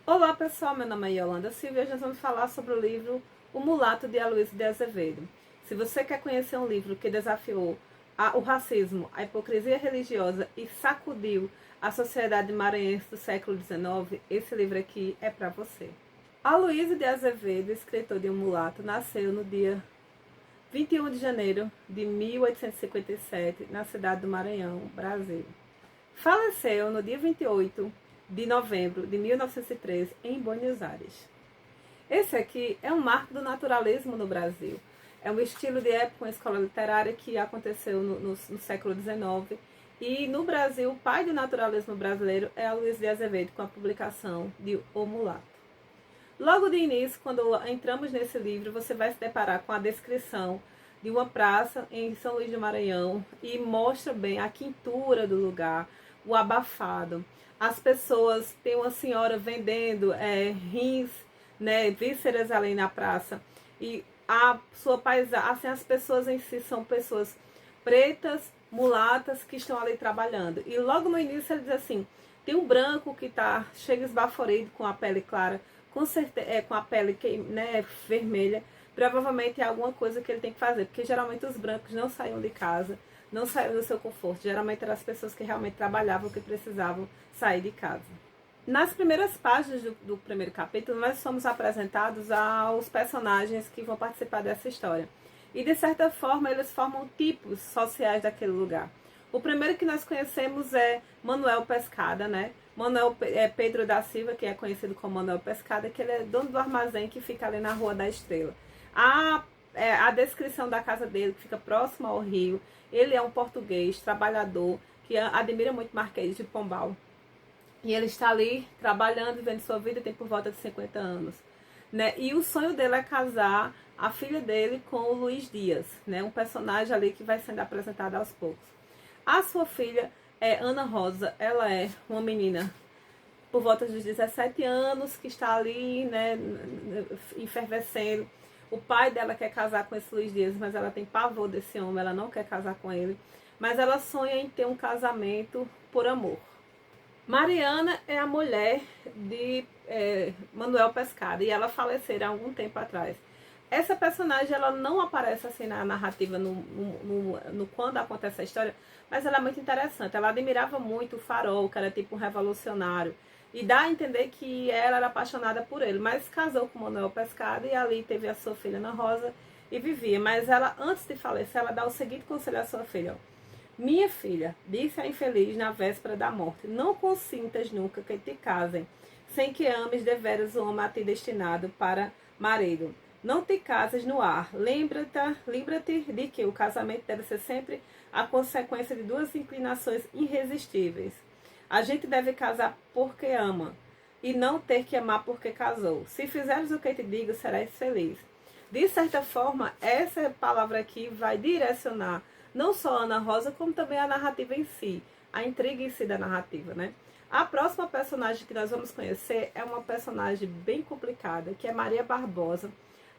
Olá pessoal, meu nome é Yolanda Silva e hoje nós vamos falar sobre o livro O Mulato de Aloysio de Azevedo. Se você quer conhecer um livro que desafiou o racismo, a hipocrisia religiosa e sacudiu a sociedade maranhense do século XIX, esse livro aqui é para você. Aloysio de Azevedo, escritor de O Mulato, nasceu no dia 21 de janeiro de 1857, na cidade do Maranhão, Brasil. Faleceu no dia 28 de novembro de 1903, em Buenos Aires. Esse aqui é um marco do naturalismo no Brasil. É um estilo de época, uma escola literária que aconteceu no século XIX. E no Brasil, o pai do naturalismo brasileiro é Aloysio de Azevedo, com a publicação de O Mulato. Logo de início, quando entramos nesse livro, você vai se deparar com a descrição de uma praça em São Luís do Maranhão e mostra bem a quintura do lugar, o abafado. As pessoas, tem uma senhora vendendo rins, né, vísceras ali na praça. E a sua paisagem, assim, as pessoas em si são pessoas pretas, mulatas, que estão ali trabalhando. E logo no início ele diz assim, tem um branco que chega esbaforido, com a pele clara, com certeza, com a pele né, vermelha. Provavelmente é alguma coisa que ele tem que fazer, porque geralmente os brancos não saíam de casa, não saíam do seu conforto. Geralmente eram as pessoas que realmente trabalhavam, que precisavam sair de casa. Nas primeiras páginas do primeiro capítulo, nós somos apresentados aos personagens que vão participar dessa história. E, de certa forma, eles formam tipos sociais daquele lugar. O primeiro que nós conhecemos é Manuel Pescada, né? Pedro da Silva, que é conhecido como Manuel Pescada, que ele é dono do armazém que fica ali na Rua da Estrela. A descrição da casa dele, que fica próximo ao rio. Ele é um português, trabalhador, que admira muito Marquês de Pombal. E ele está ali trabalhando, vivendo sua vida, tem por volta de 50 anos. Né? E o sonho dele é casar a filha dele com o Luiz Dias, né? Um personagem ali que vai sendo apresentado aos poucos. A sua filha é Ana Rosa, ela é uma menina por volta dos 17 anos, que está ali, né, efervescendo. O pai dela quer casar com esse Luiz Dias, mas ela tem pavor desse homem, ela não quer casar com ele. Mas ela sonha em ter um casamento por amor. Mariana é a mulher de Manuel Pescada e ela faleceu há algum tempo atrás. Essa personagem ela não aparece assim na narrativa quando acontece a história, mas ela é muito interessante. Ela admirava muito o Farol, que era tipo um revolucionário. E dá a entender que ela era apaixonada por ele, mas casou com Manuel Pescada e ali teve a sua filha Ana Rosa e vivia. Mas ela, antes de falecer, ela dá o seguinte conselho à sua filha: minha filha, disse a infeliz na véspera da morte, não consintas nunca que te casem, sem que ames deveras o homem a ti destinado para marido. Não te cases no ar. Lembra-te de que o casamento deve ser sempre a consequência de duas inclinações irresistíveis. A gente deve casar porque ama, e não ter que amar porque casou. Se fizeres o que te digo, serás feliz. De certa forma, essa palavra aqui vai direcionar não só a Ana Rosa, como também a narrativa em si, a intriga em si da narrativa, né? A próxima personagem que nós vamos conhecer é uma personagem bem complicada, que é Maria Barbosa,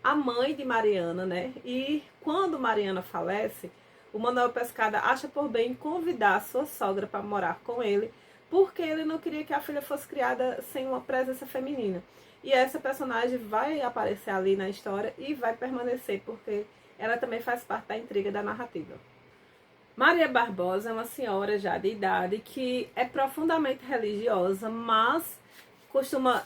a mãe de Mariana, né? E quando Mariana falece, o Manuel Pescada acha por bem convidar a sua sogra para morar com ele, porque ele não queria que a filha fosse criada sem uma presença feminina. E essa personagem vai aparecer ali na história e vai permanecer, porque ela também faz parte da intriga da narrativa. Maria Barbosa é uma senhora já de idade que é profundamente religiosa, mas costuma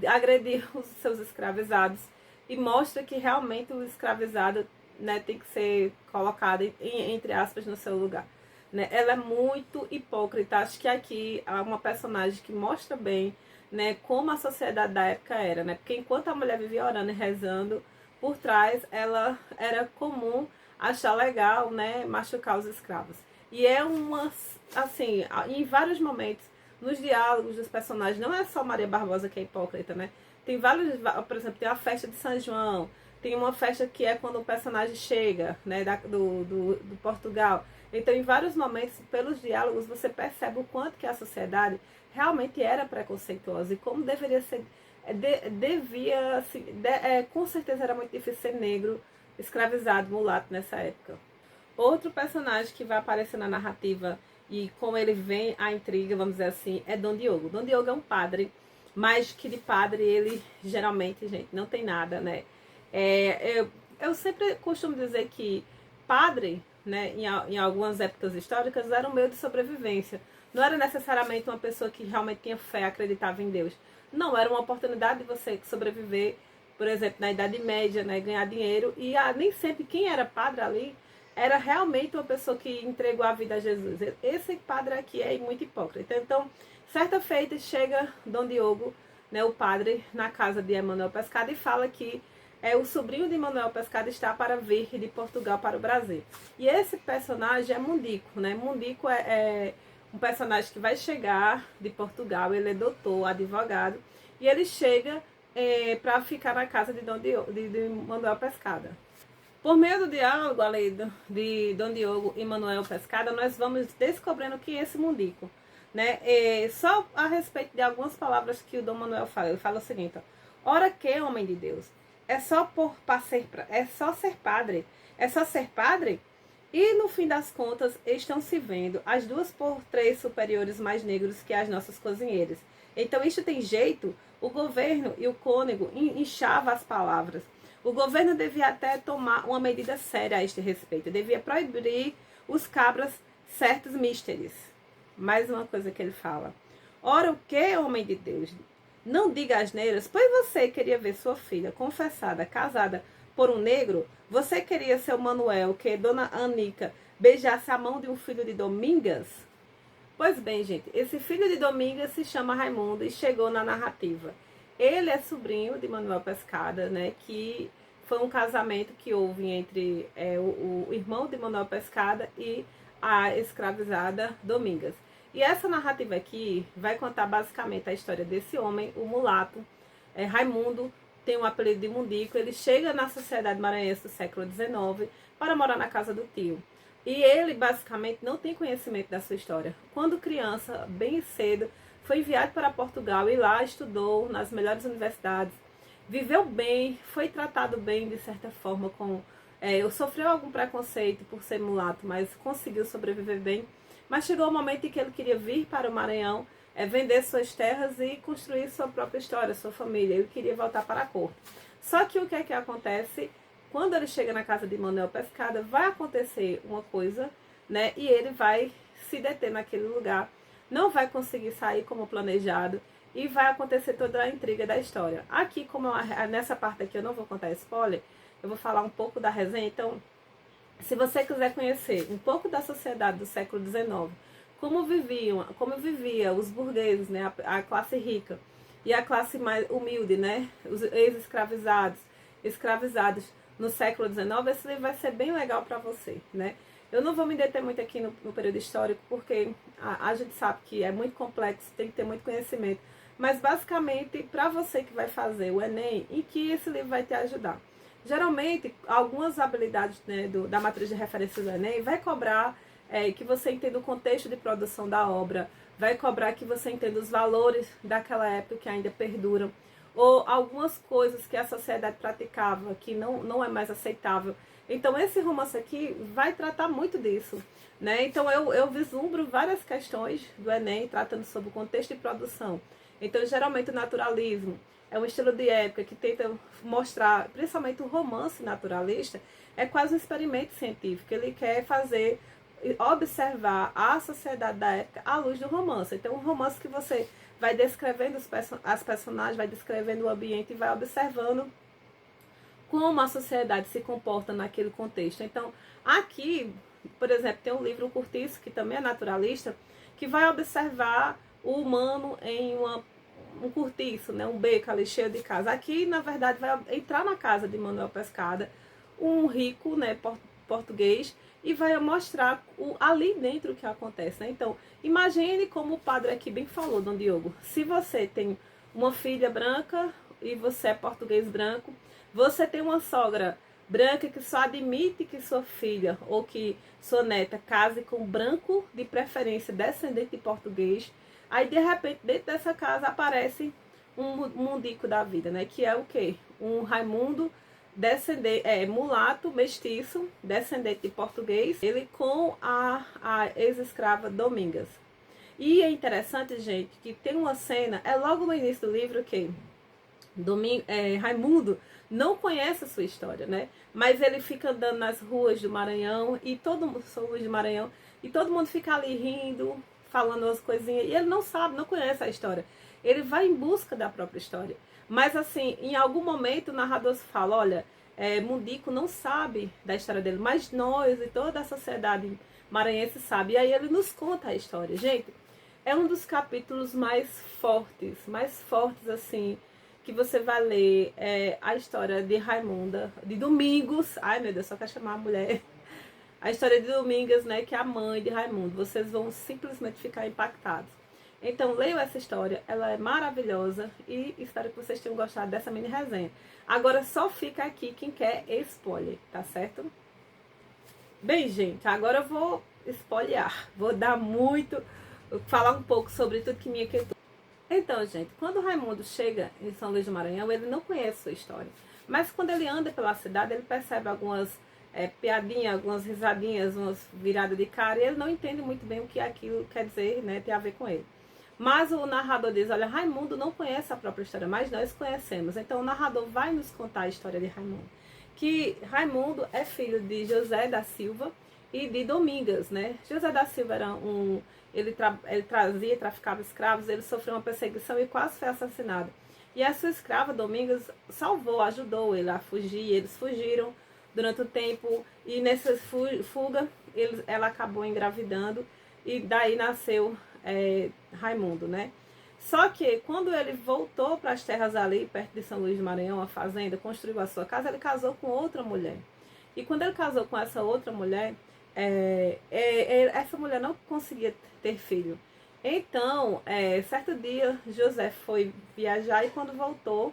agredir os seus escravizados e mostra que realmente o escravizado, né, tem que ser colocado, entre aspas, no seu lugar. Né? Ela é muito hipócrita. Acho que aqui há uma personagem que mostra bem, né, como a sociedade da época era. Né? Porque enquanto a mulher vivia orando e rezando, por trás ela era comum achar legal, né, machucar os escravos. E é assim, em vários momentos, nos diálogos dos personagens, não é só Maria Barbosa que é hipócrita, né? Tem vários, por exemplo, tem a festa de São João, tem uma festa que é quando o personagem chega, né, do Portugal. Então, em vários momentos, pelos diálogos, você percebe o quanto que a sociedade realmente era preconceituosa e como deveria ser, com certeza era muito difícil ser negro, escravizado, mulato nessa época. Outro personagem que vai aparecer na narrativa e como ele vem a intriga, vamos dizer assim, é Dom Diogo. Dom Diogo é um padre mas que de padre ele geralmente, gente, não tem nada, né? Eu sempre costumo dizer que padre, né, em algumas épocas históricas, era um meio de sobrevivência. Não era necessariamente uma pessoa que realmente tinha fé, acreditava em Deus. Não, era uma oportunidade de você sobreviver, por exemplo, na Idade Média, né, ganhar dinheiro. E nem sempre quem era padre ali era realmente uma pessoa que entregou a vida a Jesus. Esse padre aqui é muito hipócrita. Então, certa feita, chega Dom Diogo, né, o padre, na casa de Emanuel Pescada e fala que o sobrinho de Emanuel Pescada está para vir de Portugal para o Brasil. E esse personagem é Mundico, né? Mundico é um personagem que vai chegar de Portugal, ele é doutor, advogado, e ele chega para ficar na casa de Manuel Pescada. Por meio do diálogo ali de Dom Diogo e Manuel Pescada, nós vamos descobrindo quem é esse Mundico, né? Só a respeito de algumas palavras que o Dom Manuel fala. Ele fala o seguinte: ó, ora que homem de Deus, é só ser padre, é só ser padre. E no fim das contas estão se vendo as 2 por 3 superiores mais negros que as nossas cozinheiras. Então isto tem jeito. O governo e o cônego inchava as palavras. O governo devia até tomar uma medida séria a este respeito. Devia proibir os cabras certos místeres. Mais uma coisa que ele fala: ora o que, homem de Deus? Não diga asneiras, pois você queria ver sua filha confessada, casada por um negro? Você queria seu Manuel, que Dona Anica beijasse a mão de um filho de Domingas? Pois bem, gente, esse filho de Domingas se chama Raimundo e chegou na narrativa. Ele é sobrinho de Manuel Pescada, né, que foi um casamento que houve entre o irmão de Manuel Pescada e a escravizada Domingas. E essa narrativa aqui vai contar basicamente a história desse homem, o mulato. Raimundo tem um apelido de Mundico. Ele chega na sociedade maranhense do século XIX para morar na casa do tio. E ele basicamente não tem conhecimento da sua história. Quando criança, bem cedo, foi enviado para Portugal e lá estudou nas melhores universidades. Viveu bem, foi tratado bem de certa forma. Sofreu algum preconceito por ser mulato, mas conseguiu sobreviver bem. Mas chegou o momento em que ele queria vir para o Maranhão, vender suas terras e construir sua própria história, sua família. Ele queria voltar para a corte. Só que o que é que acontece? Quando ele chega na casa de Manuel Pescada, vai acontecer uma coisa, né? E ele vai se deter naquele lugar, não vai conseguir sair como planejado e vai acontecer toda a intriga da história. Aqui, como nessa parte aqui eu não vou contar spoiler, eu vou falar um pouco da resenha. Então, se você quiser conhecer um pouco da sociedade do século XIX, como vivia os burgueses, né, a classe rica e a classe mais humilde, né, os ex-escravizados, escravizados no século XIX, esse livro vai ser bem legal para você, né? Eu não vou me deter muito aqui no período histórico, porque a gente sabe que é muito complexo, tem que ter muito conhecimento. Mas, basicamente, para você que vai fazer o Enem, em que esse livro vai te ajudar? Geralmente, algumas habilidades, né, da matriz de referência do Enem vai cobrar que você entenda o contexto de produção da obra, vai cobrar que você entenda os valores daquela época que ainda perduram, ou algumas coisas que a sociedade praticava que não é mais aceitável. Então, esse romance aqui vai tratar muito disso, né? Então, eu vislumbro várias questões do Enem tratando sobre o contexto de produção. Então, geralmente, o naturalismo é um estilo de época que tenta mostrar, principalmente o romance naturalista, é quase um experimento científico. Ele quer observar a sociedade da época à luz do romance. Então, um romance que você vai descrevendo as personagens, vai descrevendo o ambiente e vai observando como a sociedade se comporta naquele contexto. Então, aqui, por exemplo, tem um livro, o Curtiço, que também é naturalista, que vai observar o humano em um cortiço, né, um beco ali cheio de casa. Aqui, na verdade, vai entrar na casa de Manuel Pescada, um rico, né, português, e vai mostrar ali dentro o que acontece, né? Então, imagine como o padre aqui bem falou, Dom Diogo. Se você tem uma filha branca e você é português branco, você tem uma sogra branca que só admite que sua filha ou que sua neta case com branco, de preferência descendente de português. Aí, de repente, dentro dessa casa aparece um mundico da vida, né? Que é o quê? Um Raimundo, mulato, mestiço, descendente de português, ele com a ex-escrava Domingas. E é interessante, gente, que tem uma cena, é logo no início do livro que Raimundo não conhece a sua história, né? Mas ele fica andando nas ruas do Maranhão e todo mundo, ruas do Maranhão, e todo mundo fica ali rindo, falando as coisinhas, e ele não sabe, não conhece a história. Ele vai em busca da própria história. Mas assim, em algum momento o narrador fala, olha, Mundico não sabe da história dele, mas nós e toda a sociedade maranhense sabe. E aí ele nos conta a história. Gente, é um dos capítulos mais fortes assim, que você vai ler a história de Raimunda, de Domingos. Ai, meu Deus, só quero chamar a mulher. A história de Domingas, né, que é a mãe de Raimundo. Vocês vão simplesmente ficar impactados. Então, leiam essa história, ela é maravilhosa e espero que vocês tenham gostado dessa mini resenha. Agora, só fica aqui quem quer spoiler, tá certo? Bem, gente, agora eu vou spoilear. Vou falar um pouco sobre tudo que me inquietou. Então, gente, quando o Raimundo chega em São Luís do Maranhão, ele não conhece sua história. Mas quando ele anda pela cidade, ele percebe algumas piadinhas, algumas risadinhas, umas viradas de cara, e ele não entende muito bem o que aquilo quer dizer, né, tem a ver com ele. Mas o narrador diz, olha, Raimundo não conhece a própria história, mas nós conhecemos. Então o narrador vai nos contar a história de Raimundo. Que Raimundo é filho de José da Silva e de Domingas, né? José da Silva era ele traficava escravos, ele sofreu uma perseguição e quase foi assassinado. E a sua escrava, Domingas, ajudou ele a fugir, eles fugiram durante o tempo, e nessa fuga ela acabou engravidando, e daí nasceu Raimundo, né? Só que quando ele voltou para as terras ali, perto de São Luís do Maranhão, a fazenda, construiu a sua casa, ele casou com outra mulher. E quando ele casou com essa outra mulher, essa mulher não conseguia ter filho. Então, certo dia, José foi viajar e quando voltou,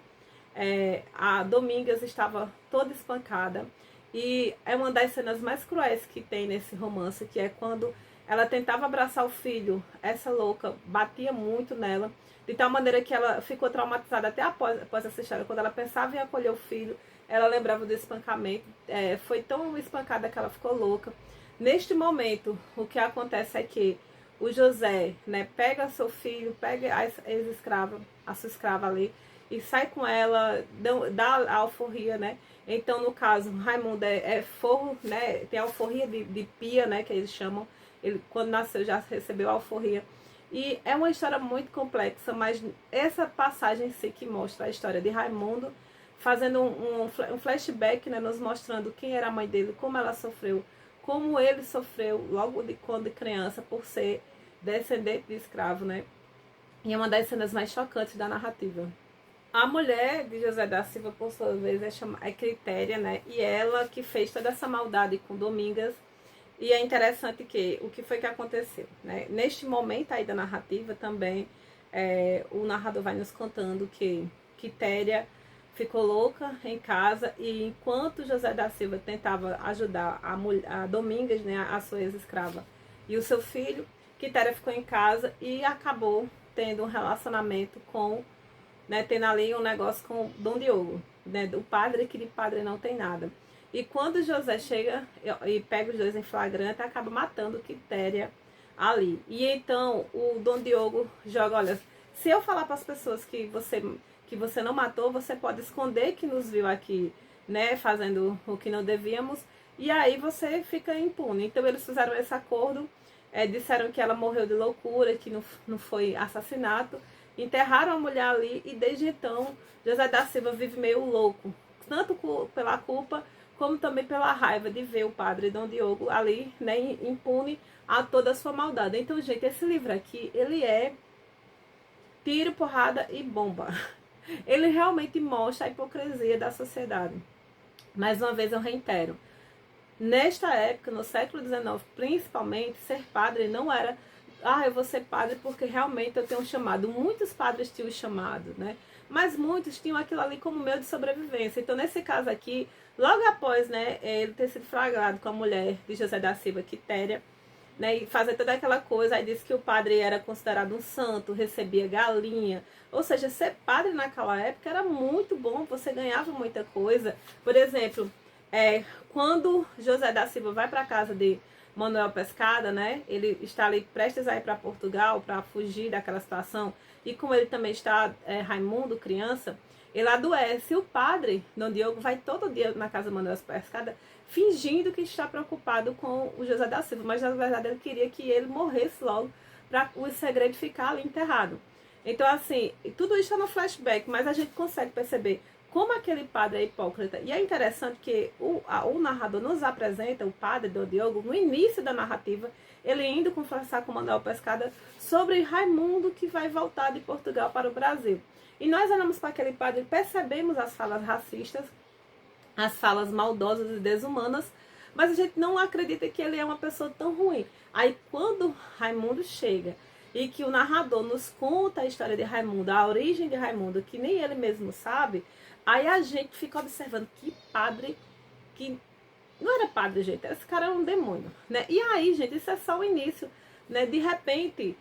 a Domingas estava toda espancada. E é uma das cenas mais cruéis que tem nesse romance, que é quando ela tentava abraçar o filho, essa louca batia muito nela, de tal maneira que ela ficou traumatizada até após essa história. Quando ela pensava em acolher o filho, ela lembrava do espancamento. Foi tão espancada que ela ficou louca. Neste momento, o que acontece é que o José, né, pega seu filho, pega a ex-escrava, a sua escrava ali, e sai com ela, dá a alforria, né? Então, no caso, Raimundo é forro, né? Tem a alforria de pia, né? Que eles chamam. Ele, quando nasceu, já recebeu a alforria. E é uma história muito complexa, mas essa passagem em si que mostra a história de Raimundo, fazendo um flashback, né? Nos mostrando quem era a mãe dele, como ela sofreu, como ele sofreu logo quando criança, por ser descendente de escravo, né? E é uma das cenas mais chocantes da narrativa. A mulher de José da Silva, por sua vez, é Quitéria, né? E ela que fez toda essa maldade com Domingas. E é interessante que o que foi que aconteceu, né? Neste momento aí da narrativa também, o narrador vai nos contando que Quitéria ficou louca em casa e enquanto José da Silva tentava ajudar a Domingas, né, a sua ex-escrava, e o seu filho, Quitéria ficou em casa e acabou tendo um relacionamento com, né, tendo ali um negócio com Dom Diogo, né, o padre, que de padre não tem nada. E quando José chega e pega os dois em flagrante, acaba matando Quitéria ali. E então o Dom Diogo joga, olha, se eu falar para as pessoas que você não matou, você pode esconder que nos viu aqui, né, fazendo o que não devíamos, e aí você fica impune. Então eles fizeram esse acordo, disseram que ela morreu de loucura, que não foi assassinato, enterraram a mulher ali, e desde então José da Silva vive meio louco, tanto pela culpa, como também pela raiva de ver o padre Dom Diogo ali, né, impune a toda a sua maldade. Então, gente, esse livro aqui, ele é tiro, porrada e bomba. Ele realmente mostra a hipocrisia da sociedade. Mais uma vez eu reitero, nesta época, no século XIX, principalmente, ser padre não era, eu vou ser padre porque realmente eu tenho um chamado. Muitos padres tinham chamado, né? Mas muitos tinham aquilo ali como meio de sobrevivência. Então, nesse caso aqui, logo após, né, ele ter sido flagrado com a mulher de José da Silva, Quitéria, né, e fazer toda aquela coisa, aí disse que o padre era considerado um santo, recebia galinha. Ou seja, ser padre naquela época era muito bom, você ganhava muita coisa. Por exemplo, quando José da Silva vai para a casa Manuel Pescada, né? Ele está ali prestes a ir para Portugal para fugir daquela situação. E como ele também está, Raimundo, criança, ele adoece. E o padre, Dom Diogo, vai todo dia na casa de Manuel Pescada fingindo que está preocupado com o José da Silva. Mas na verdade ele queria que ele morresse logo para o segredo ficar ali enterrado. Então, assim, tudo isso está no flashback, mas a gente consegue perceber como aquele padre é hipócrita. E é interessante que o narrador nos apresenta, o padre Dom Diogo, no início da narrativa, ele indo conversar com Manuel Pescada sobre Raimundo que vai voltar de Portugal para o Brasil. E nós olhamos para aquele padre e percebemos as falas racistas, as falas maldosas e desumanas, mas a gente não acredita que ele é uma pessoa tão ruim. Aí quando Raimundo chega e que o narrador nos conta a história de Raimundo, a origem de Raimundo, que nem ele mesmo sabe, aí a gente fica observando que padre, que não era padre, gente, esse cara era um demônio, né? E aí, gente, isso é só o início, né? De repente,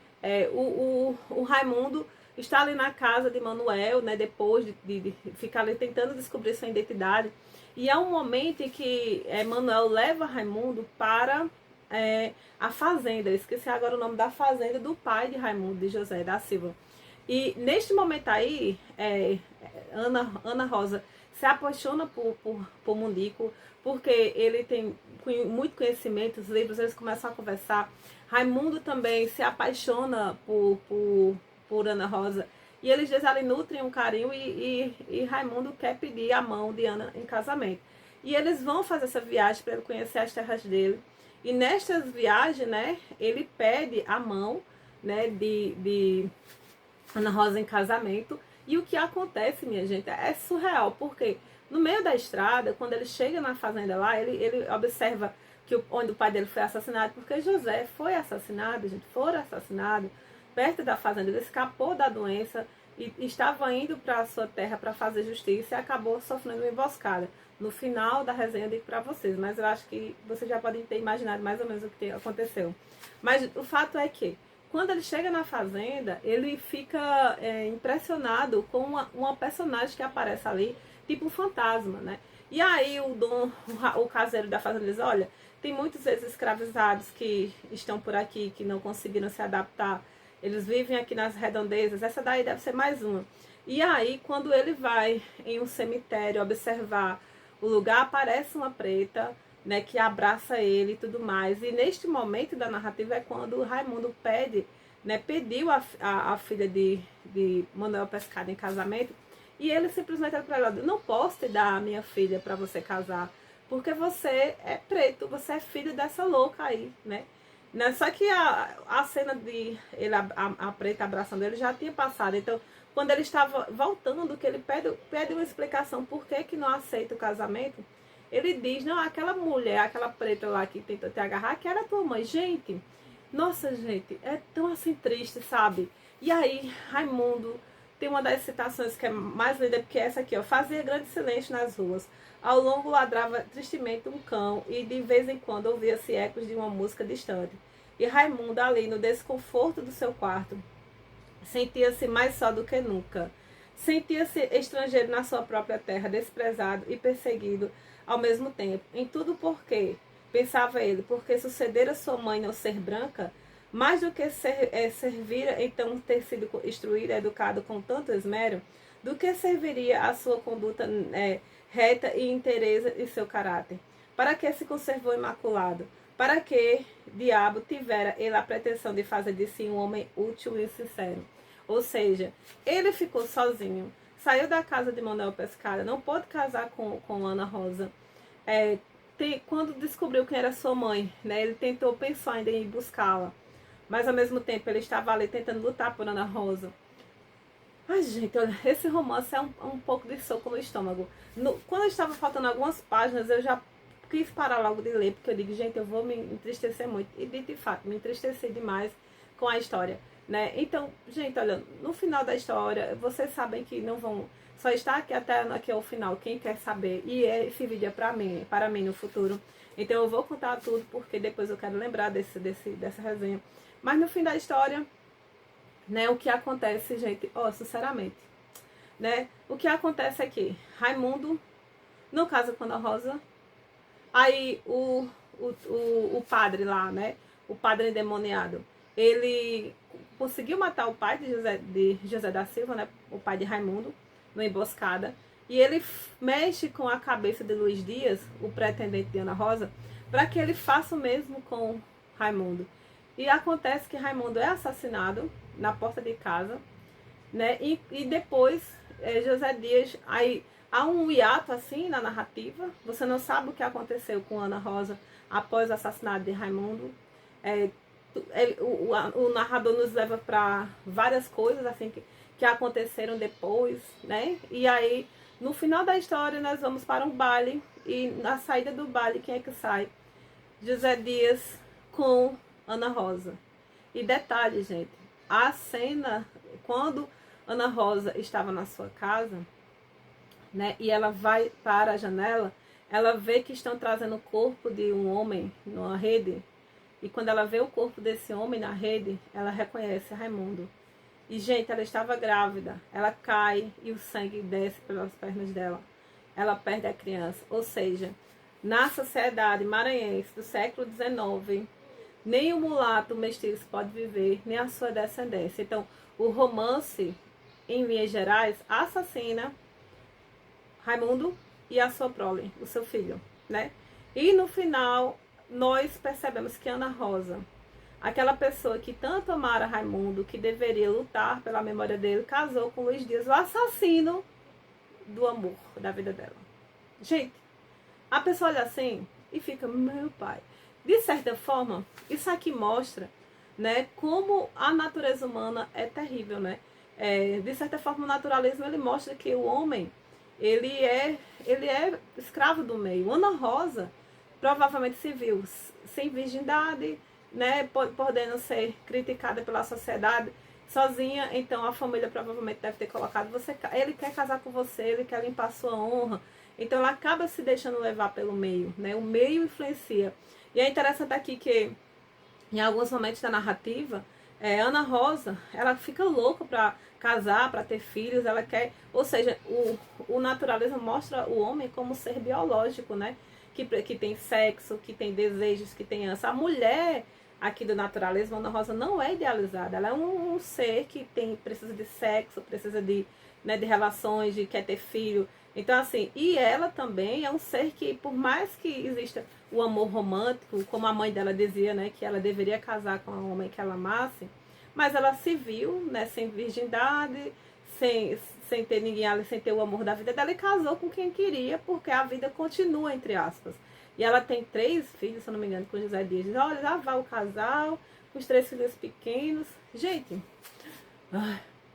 o Raimundo está ali na casa de Manuel, né? Depois de ficar ali tentando descobrir sua identidade. E é um momento em que Manuel leva Raimundo para a fazenda. Eu esqueci agora o nome da fazenda do pai de Raimundo, de José da Silva. E neste momento aí, Ana Rosa se apaixona por Munico, porque ele tem muito conhecimento, os livros, eles começam a conversar. Raimundo também se apaixona por Ana Rosa. E eles ali nutrem um carinho e Raimundo quer pedir a mão de Ana em casamento. E eles vão fazer essa viagem para ele conhecer as terras dele. E nestas viagens, né, ele pede a mão, né, de Ana Rosa em casamento. E o que acontece, minha gente, é surreal, porque no meio da estrada, quando ele chega na fazenda lá, ele observa que onde o pai dele foi assassinado, porque José foi assassinado, gente, foram assassinados perto da fazenda. Ele escapou da doença e estava indo para a sua terra para fazer justiça e acabou sofrendo uma emboscada. No final da resenha eu digo para vocês, mas eu acho que vocês já podem ter imaginado mais ou menos o que aconteceu. Mas o fato é que quando ele chega na fazenda, ele fica impressionado com uma personagem que aparece ali, tipo um fantasma, né? E aí o caseiro da fazenda diz, olha, tem muitos ex-escravizados que estão por aqui, que não conseguiram se adaptar. Eles vivem aqui nas redondezas, essa daí deve ser mais uma. E aí, quando ele vai em um cemitério observar o lugar, aparece uma preta, né, que abraça ele e tudo mais. E neste momento da narrativa é quando o Raimundo pediu a filha de Manuel Pescada em casamento. E ele simplesmente falou para ela, não posso te dar a minha filha para você casar, porque você é preto, você é filho dessa louca aí, né? Só que a cena de ele, a preta abraçando ele já tinha passado. Então, quando ele estava voltando, que ele pede uma explicação por que não aceita o casamento, ele diz, não, aquela mulher, aquela preta lá que tentou te agarrar, que era tua mãe. Gente, nossa, gente, é tão assim triste, sabe? E aí, Raimundo tem uma das citações que é mais linda, porque essa aqui, ó, fazia grande silêncio nas ruas. Ao longo ladrava tristemente um cão e de vez em quando ouvia-se ecos de uma música distante. E Raimundo, ali no desconforto do seu quarto, sentia-se mais só do que nunca. Sentia-se estrangeiro na sua própria terra, desprezado e perseguido ao mesmo tempo. Em tudo porque, pensava ele, porque sucedera sua mãe não ser branca, mais do que servir, então ter sido instruído, educado com tanto esmero, do que serviria a sua conduta reta e inteireza em seu caráter. Para que se conservou imaculado? Para que diabo tivera ele a pretensão de fazer de si um homem útil e sincero? Ou seja, ele ficou sozinho, saiu da casa de Manuel Pescada, não pôde casar com Ana Rosa. Quando descobriu quem era sua mãe, né, ele pensou ainda em buscá-la, mas ao mesmo tempo ele estava ali tentando lutar por Ana Rosa. Ai, gente, olha, esse romance é um pouco de soco no estômago. Quando estava faltando algumas páginas, eu já quis parar logo de ler, porque eu digo, gente, eu vou me entristecer muito. E de fato, me entristeci demais com a história, né? Então, gente, olha, no final da história, vocês sabem que não vão só estar aqui até aqui ao final, quem quer saber. E esse vídeo é para mim no futuro. Então eu vou contar tudo, porque depois eu quero lembrar dessa resenha. Mas no fim da história, né, o que acontece, gente, sinceramente, né, o que acontece é que Raimundo não casa com Ana Rosa, aí o o padre lá, né? O padre endemoniado. Ele conseguiu matar o pai de José da Silva, né? O pai de Raimundo, numa emboscada. E ele mexe com a cabeça de Luiz Dias, o pretendente de Ana Rosa, para que ele faça o mesmo com Raimundo. E acontece que Raimundo é assassinado na porta de casa, né? E depois José Dias, aí há um hiato assim na narrativa. Você não sabe o que aconteceu com Ana Rosa após o assassinato de Raimundo. O narrador nos leva para várias coisas assim que aconteceram depois, né? E aí no final da história nós vamos para um baile, e na saída do baile quem é que sai? José Dias com Ana Rosa. E detalhe, gente, a cena quando Ana Rosa estava na sua casa, né, e ela vai para a janela, ela vê que estão trazendo o corpo de um homem numa rede, e quando ela vê o corpo desse homem na rede, ela reconhece Raimundo. E, gente, ela estava grávida, ela cai e o sangue desce pelas pernas dela. Ela perde a criança. Ou seja, na sociedade maranhense do século XIX, nem o mulato mestiço pode viver, nem a sua descendência. Então, o romance, em linhas gerais, assassina Raimundo e a sua prole, o seu filho, né? E no final, nós percebemos que Ana Rosa, aquela pessoa que tanto amara Raimundo, que deveria lutar pela memória dele, casou com Luiz Dias, o assassino do amor da vida dela. Gente, a pessoa olha assim e fica, meu pai. De certa forma, isso aqui mostra, né, como a natureza humana é terrível, né? De certa forma, o naturalismo ele mostra que o homem ele é escravo do meio. Ana Rosa provavelmente se viu sem virgindade, né, podendo ser criticada pela sociedade, sozinha. Então a família provavelmente deve ter colocado ele quer casar com você, ele quer limpar sua honra. Então ela acaba se deixando levar pelo meio, né? O meio influencia. E é interessante aqui que em alguns momentos da narrativa, Ana Rosa, ela fica louca para casar, para ter filhos, ela quer, ou seja, o naturalismo mostra o homem como ser biológico, né? Que tem sexo, que tem desejos, que tem ânsia. A mulher aqui do naturalismo, Ana Rosa, não é idealizada, ela é um ser que precisa de sexo, precisa de relações, de quer ter filho. Então, assim, e ela também é um ser que, por mais que exista o amor romântico, como a mãe dela dizia, né, que ela deveria casar com um homem que ela amasse, mas ela se viu, né, sem virgindade, sem ter ninguém ali, sem ter o amor da vida dela, e casou com quem queria, porque a vida continua, entre aspas. E ela tem 3 filhos, se eu não me engano, com José Dias. Olha, lá vai o casal, com os 3 filhos pequenos. Gente,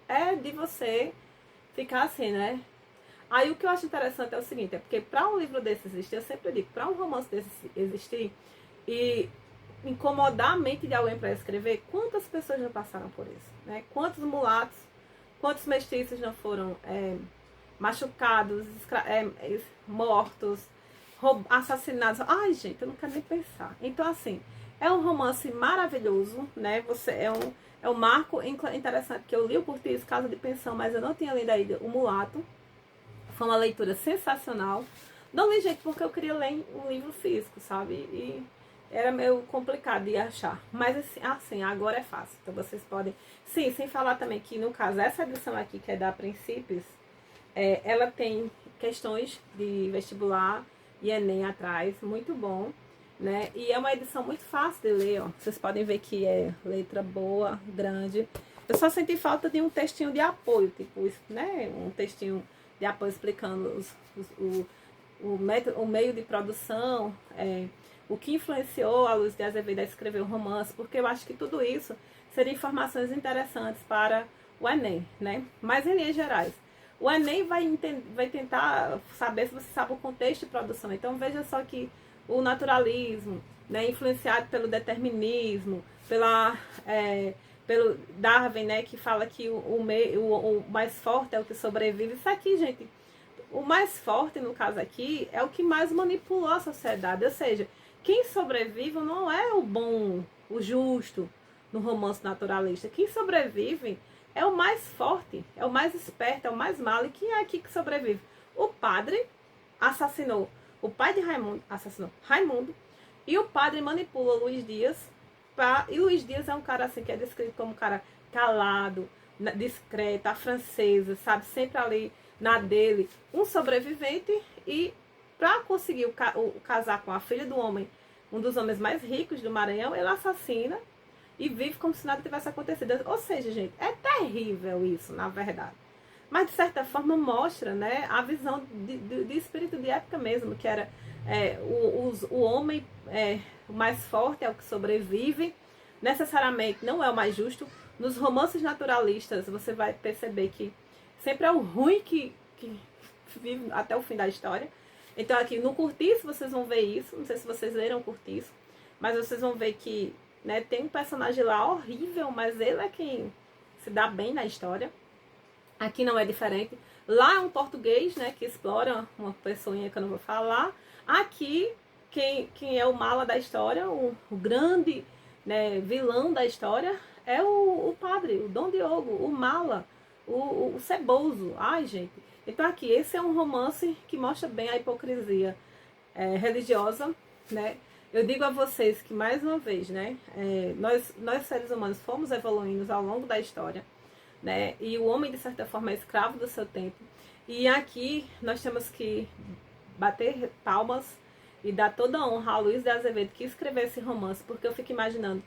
é de você ficar assim, né? Aí o que eu acho interessante é o seguinte, é porque para um livro desse existir, eu sempre digo, para um romance desse existir e incomodar a mente de alguém para escrever, quantas pessoas já passaram por isso, né? Quantos mulatos, quantos mestiços não foram machucados, mortos, assassinados. Ai, gente, eu não quero nem pensar. Então, assim, é um romance maravilhoso, né? É um marco interessante, que eu li o Curtiz Casa de Pensão, mas eu não tinha lido ainda o Mulato. Foi uma leitura sensacional. Não li, gente, porque eu queria ler um livro físico, sabe? E era meio complicado de achar. Mas assim, agora é fácil. Então vocês podem... Sim, sem falar também que, no caso, essa edição aqui, que é da Princípios, ela tem questões de vestibular e Enem atrás. Muito bom, né? E é uma edição muito fácil de ler, ó. Vocês podem ver que é letra boa, grande. Eu só senti falta de um textinho de apoio, tipo isso, né? Um textinho de apoio explicando o meio de produção, o que influenciou a Luz de Azevedo a escrever o romance, porque eu acho que tudo isso seriam informações interessantes para o Enem, né? Mas em linhas gerais, o Enem vai tentar saber se você sabe o contexto de produção. Então veja só que o naturalismo, né, influenciado pelo determinismo, pelo Darwin, né, que fala que o mais forte é o que sobrevive. Isso aqui, gente, o mais forte, no caso aqui, é o que mais manipulou a sociedade. Ou seja, quem sobrevive não é o bom, o justo, no romance naturalista. Quem sobrevive é o mais forte, é o mais esperto, é o mais malo. E quem é aqui que sobrevive? O padre assassinou, o pai de Raimundo assassinou Raimundo, E o padre manipula o Luiz Dias, e Luiz Dias é um cara assim que é descrito como um cara calado, discreto, a francesa, sabe, sempre ali na dele, um sobrevivente, e para conseguir casar com a filha do homem, um dos homens mais ricos do Maranhão, ele assassina e vive como se nada tivesse acontecido. Ou seja, gente, é terrível isso, na verdade. Mas, de certa forma, mostra, né, a visão de espírito de época mesmo, que era o homem o mais forte é o que sobrevive, necessariamente não é o mais justo. Nos romances naturalistas, você vai perceber que sempre é o ruim que vive até o fim da história. Então, aqui no Curtiço, vocês vão ver isso. Não sei se vocês leram o Curtiço, mas vocês vão ver que, né, tem um personagem lá horrível, mas ele é quem se dá bem na história. Aqui não é diferente. Lá é um português, né, que explora uma pessoinha que eu não vou falar. Aqui, quem é o mala da história, o grande, né, vilão da história, é o padre, o Dom Diogo, o mala, o ceboso. Ai, gente. Então aqui, esse é um romance que mostra bem a hipocrisia religiosa, né? Eu digo a vocês que, mais uma vez, né, nós seres humanos fomos evoluindo ao longo da história, né? E o homem, de certa forma, é escravo do seu tempo. E aqui nós temos que bater palmas e dar toda a honra a Luiz de Azevedo, que escreveu esse romance, porque eu fico imaginando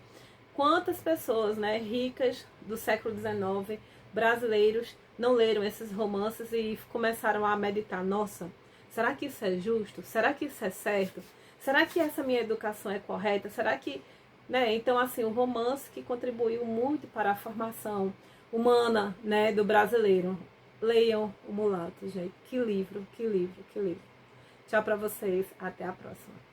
quantas pessoas, né, ricas do século XIX, brasileiros, não leram esses romances e começaram a meditar: nossa, será que isso é justo? Será que isso é certo? Será que essa minha educação é correta? Será que, né? Então, assim, o romance que contribuiu muito para a formação humana, né, do brasileiro. Leiam O Mulato, gente. Que livro, que livro, que livro. Tchau para vocês, até a próxima.